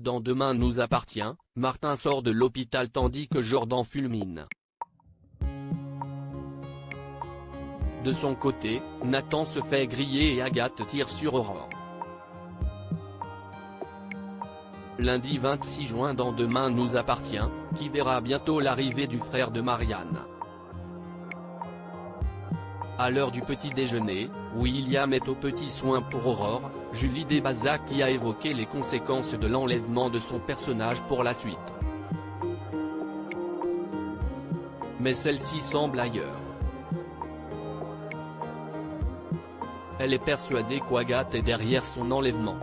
Dans Demain nous appartient, Martin sort de l'hôpital tandis que Jordan fulmine. De son côté, Nathan se fait griller et Agathe tire sur Aurore. Lundi 26 juin dans Demain nous appartient, qui verra bientôt l'arrivée du frère de Marianne. À l'heure du petit déjeuner, William est aux petits soins pour Aurore, Julie Desbazac qui a évoqué les conséquences de l'enlèvement de son personnage pour la suite. Mais celle-ci semble ailleurs. Elle est persuadée qu'Agathe est derrière son enlèvement.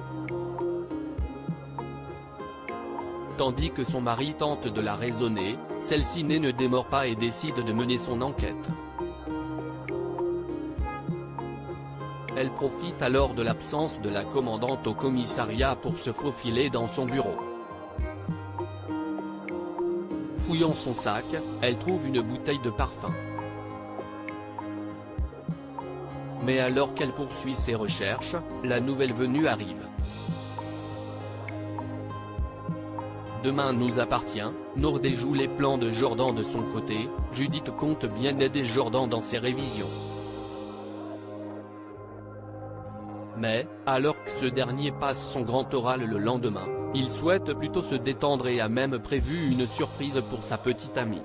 Tandis que son mari tente de la raisonner, celle-ci ne démord pas et décide de mener son enquête. Elle profite alors de l'absence de la commandante au commissariat pour se faufiler dans son bureau. Fouillant son sac, elle trouve une bouteille de parfum. Mais alors qu'elle poursuit ses recherches, la nouvelle venue arrive. Demain nous appartient, Nour déjoue les plans de Jordan de son côté, Judith compte bien aider Jordan dans ses révisions. Mais, alors que ce dernier passe son grand oral le lendemain, il souhaite plutôt se détendre et a même prévu une surprise pour sa petite amie.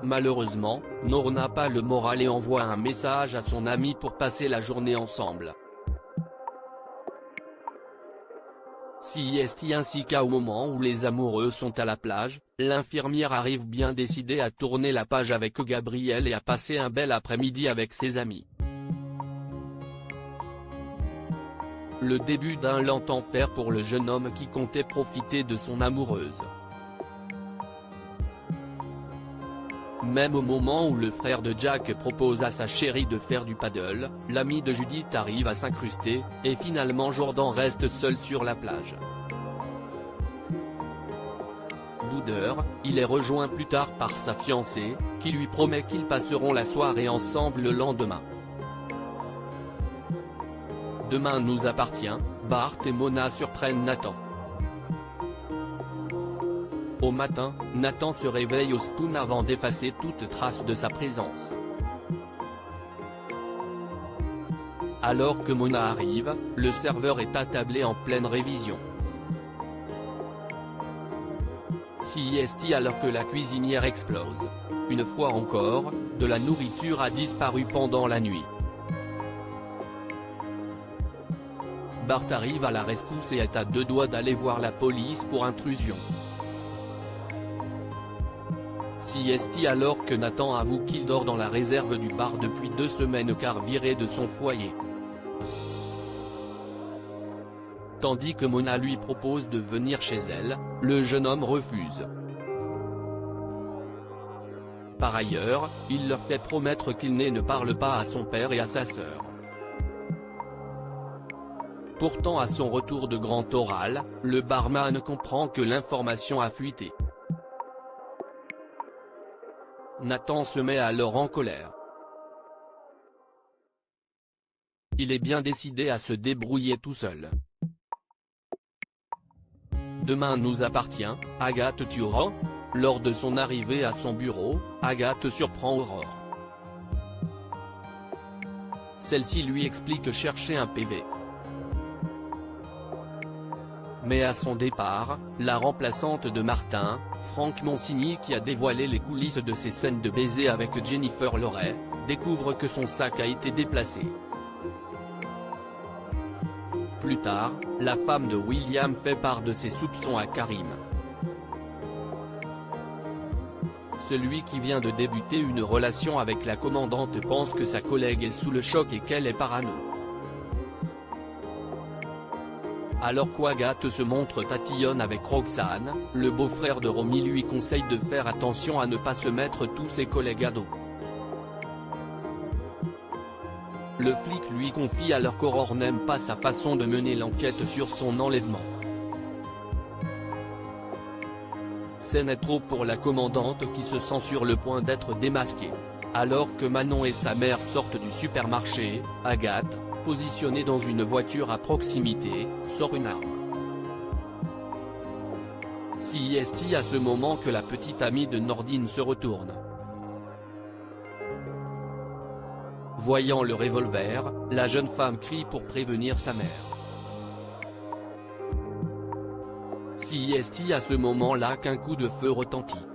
Malheureusement, Nour n'a pas le moral et envoie un message à son ami pour passer la journée ensemble. Sieste ainsi qu'au moment où les amoureux sont à la plage, l'infirmière arrive bien décidée à tourner la page avec Gabriel et à passer un bel après-midi avec ses amis. Le début d'un lent enfer pour le jeune homme qui comptait profiter de son amoureuse. Même au moment où le frère de Jack propose à sa chérie de faire du paddle, l'ami de Judith arrive à s'incruster, et finalement Jordan reste seul sur la plage. Boudeur, il est rejoint plus tard par sa fiancée, qui lui promet qu'ils passeront la soirée ensemble le lendemain. Demain nous appartient, Bart et Mona surprennent Nathan. Au matin, Nathan se réveille au spoon avant d'effacer toute trace de sa présence. Alors que Mona arrive, le serveur est attablé en pleine révision. Sieste alors que la cuisinière explose. Une fois encore, de la nourriture a disparu pendant la nuit. Bart arrive à la rescousse et est à deux doigts d'aller voir la police pour intrusion. Sieste alors que Nathan avoue qu'il dort dans la réserve du bar depuis 2 semaines car viré de son foyer. Tandis que Mona lui propose de venir chez elle, le jeune homme refuse. Par ailleurs, il leur fait promettre qu'il ne parle pas à son père et à sa sœur. Pourtant à son retour de grand oral, le barman comprend que l'information a fuité. Nathan se met alors en colère. Il est bien décidé à se débrouiller tout seul. Demain nous appartient, Agathe tuera. Lors de son arrivée à son bureau, Agathe surprend Aurore. Celle-ci lui explique chercher un PV. Mais à son départ, la remplaçante de Martin, Franck Monsigny qui a dévoilé les coulisses de ses scènes de baiser avec Jennifer Loret, découvre que son sac a été déplacé. Plus tard, la femme de William fait part de ses soupçons à Karim. Celui qui vient de débuter une relation avec la commandante pense que sa collègue est sous le choc et qu'elle est parano. Alors qu'Agathe se montre tatillonne avec Roxane, le beau-frère de Romy lui conseille de faire attention à ne pas se mettre tous ses collègues à dos. Le flic lui confie alors qu'Aurore n'aime pas sa façon de mener l'enquête sur son enlèvement. Ce n'est trop pour la commandante qui se sent sur le point d'être démasquée. Alors que Manon et sa mère sortent du supermarché, Agathe, positionné dans une voiture à proximité, sort une arme. C'est à ce moment que la petite amie de Nordine se retourne. Voyant le revolver, la jeune femme crie pour prévenir sa mère. C'est à ce moment-là qu'un coup de feu retentit.